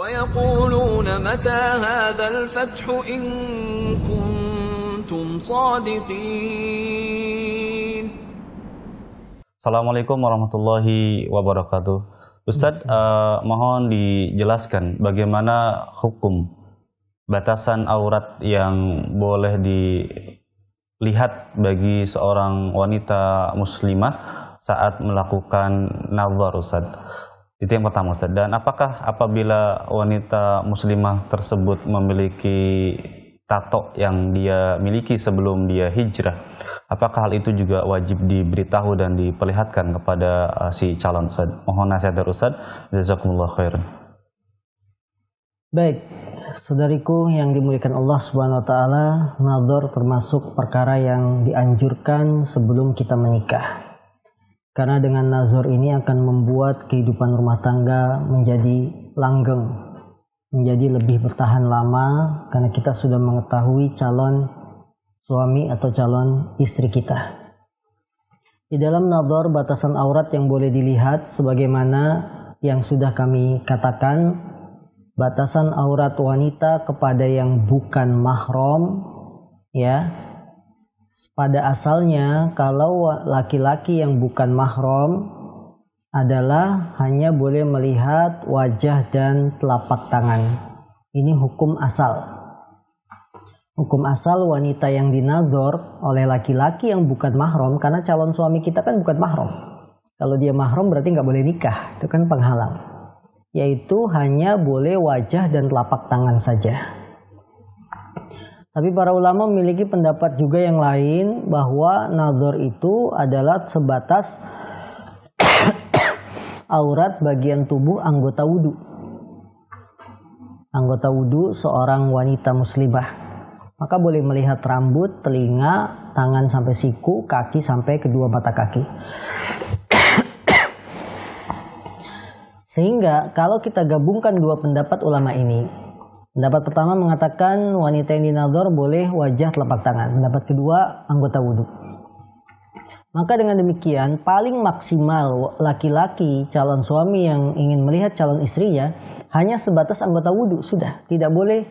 ويقولون متى هذا الفتح إن كنتم صادقين. Assalamualaikum warahmatullahi wabarakatuh. Ustadz, mohon dijelaskan bagaimana hukum batasan aurat yang boleh dilihat bagi seorang wanita muslimah saat melakukan nazar, Ustadz. Itu yang pertama, Ustadz. Dan apakah apabila wanita muslimah tersebut memiliki tato yang dia miliki sebelum dia hijrah, apakah hal itu juga wajib diberitahu dan diperlihatkan kepada si calon, Ustadz? Mohon nasihat dari Ustadz. Jazakumullah khairan. Baik, saudariku yang dimuliakan Allah Subhanahu wa taala, nazar termasuk perkara yang dianjurkan sebelum kita menikah. Karena dengan nazar ini akan membuat kehidupan rumah tangga menjadi langgeng, menjadi lebih bertahan lama, karena kita sudah mengetahui calon suami atau calon istri kita. Di dalam nazar, batasan aurat yang boleh dilihat sebagaimana yang sudah kami katakan, batasan aurat wanita kepada yang bukan mahram, ya. Pada asalnya kalau laki-laki yang bukan mahram adalah hanya boleh melihat wajah dan telapak tangan. Ini hukum asal. Hukum asal wanita yang dinazar oleh laki-laki yang bukan mahram, karena calon suami kita kan bukan mahram. Kalau dia mahram berarti nggak boleh nikah, itu kan penghalang. Yaitu hanya boleh wajah dan telapak tangan saja. Tapi para ulama memiliki pendapat juga yang lain bahwa nazar itu adalah sebatas aurat bagian tubuh anggota wudu. Anggota wudu seorang wanita muslimah. Maka boleh melihat rambut, telinga, tangan sampai siku, kaki sampai kedua mata kaki. Sehingga kalau kita gabungkan dua pendapat ulama ini, pendapat pertama mengatakan wanita yang dinazar boleh wajah telapak tangan. Pendapat kedua anggota wudu. Maka dengan demikian paling maksimal laki-laki calon suami yang ingin melihat calon istrinya hanya sebatas anggota wudu, sudah. Tidak boleh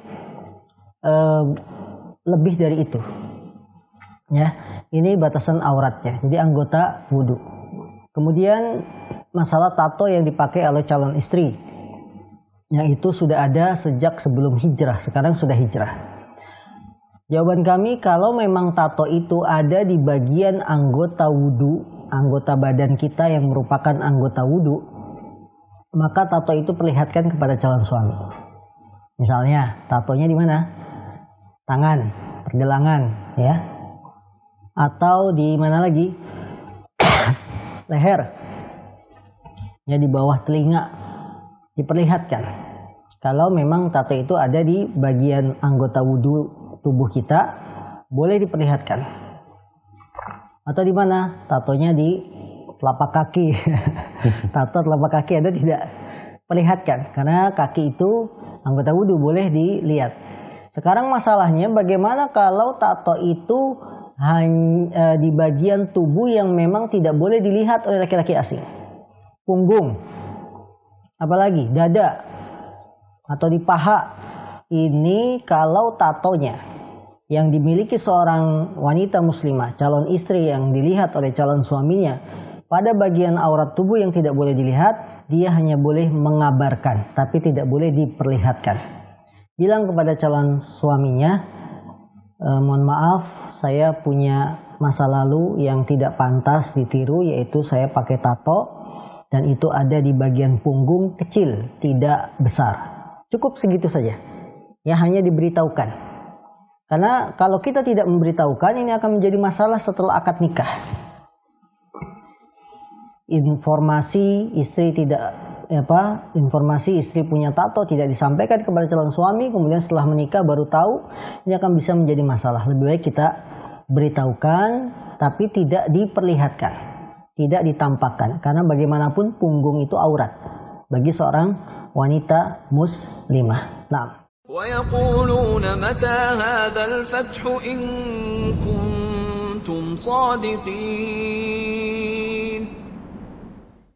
lebih dari itu. Ya, ini batasan auratnya. Jadi anggota wudu. Kemudian masalah tato yang dipakai oleh calon istri, yang itu sudah ada sejak sebelum hijrah, sekarang sudah hijrah. Jawaban kami, kalau memang tato itu ada di bagian anggota wudu, anggota badan kita yang merupakan anggota wudu, maka tato itu perlihatkan kepada calon suami. Misalnya, tatonya di mana? Tangan, pergelangan, ya. Atau di mana lagi? Leher. Ya, di bawah telinga. Diperlihatkan. Kalau memang tato itu ada di bagian anggota wudu tubuh kita, boleh diperlihatkan. Atau di mana? Tatonya di telapak kaki. Tato telapak kaki ada tidak? Perlihatkan. Karena kaki itu anggota wudu, boleh dilihat. Sekarang masalahnya bagaimana kalau tato itu hanya di bagian tubuh yang memang tidak boleh dilihat oleh laki-laki asing? Punggung, apalagi dada atau di paha. Ini kalau tatonya yang dimiliki seorang wanita muslimah, calon istri yang dilihat oleh calon suaminya pada bagian aurat tubuh yang tidak boleh dilihat, dia hanya boleh mengabarkan tapi tidak boleh diperlihatkan. Bilang kepada calon suaminya, mohon maaf, saya punya masa lalu yang tidak pantas ditiru, yaitu saya pakai tato dan itu ada di bagian punggung kecil, tidak besar. Cukup segitu saja. Ya, hanya diberitahukan. Karena kalau kita tidak memberitahukan, ini akan menjadi masalah setelah akad nikah. Informasi istri punya tato tidak disampaikan kepada calon suami, kemudian setelah menikah baru tahu, ini akan bisa menjadi masalah. Lebih baik kita beritahukan tapi tidak diperlihatkan, tidak ditampakkan, karena bagaimanapun punggung itu aurat bagi seorang wanita muslimah. Nah, وَيَقُولُونَ مَتَى هَذَا الْفَتْحُ إِن كُنتُمْ صَادِقِينَ.